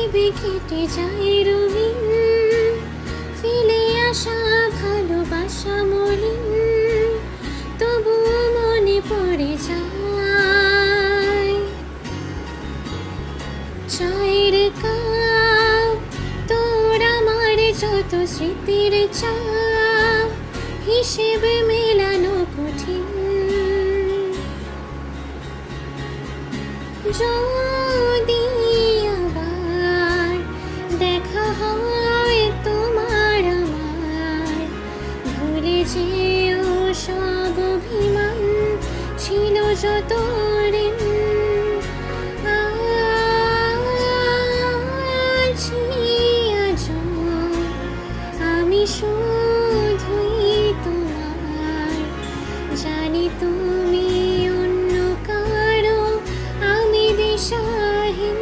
ভেবে কেটে যায় রঙিন, ফেলে আসা ভালোবাসা মলিন, তবুও মনে পড়ে যায়। চায়ের কাপ তোর আমার যত স্মৃতির চাপ, হিসেবে মেলানো কঠিন। যদি আবার দেখা হয় তোমার আমার, ভুলে যেও সব অভিমান ছিল যত ঋণ। আজও আমি শুধুই তোমার, জানি তুমি অন্য কারো, আমি দিশাহীন।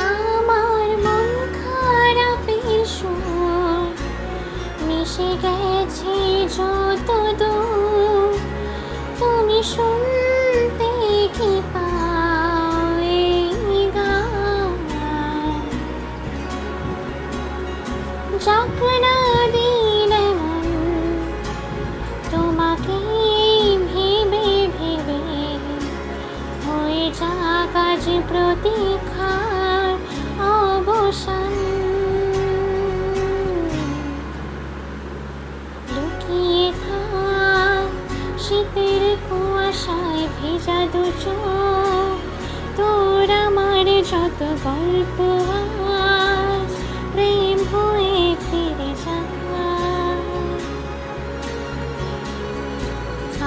আমার মন খারাপের সুর মিশে গেছে যত দূর, তুমি শুনতে কি পাও এই গান? যাক না দিলে মন তোমাকে ভেবে ভেবে, হয়ে যাক আজ প্রতীক্ষার অবসান। লুকিয়ে থাক শীতের কুয়াশায় ভেজা দু চোখ, তোর আমার যত গল্প আজ প্রেম হয়ে ফিরে যায়।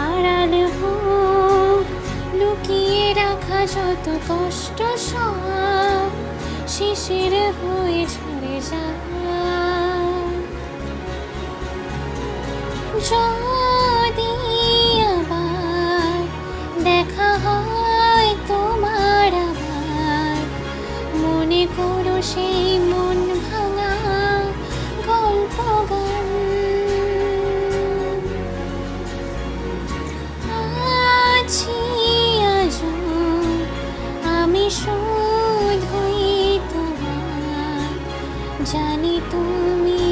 আড়াল হোক লুকিয়ে রাখা যত কষ্ট, সব শিশির হয়ে ঝরে যায়। যদি আবার দেখা হয় তোমার আমার, মনে করো সেই মন ভাঙা গল্প গান। আছি আজও আমি শুধুই তোমার, জানি তুমি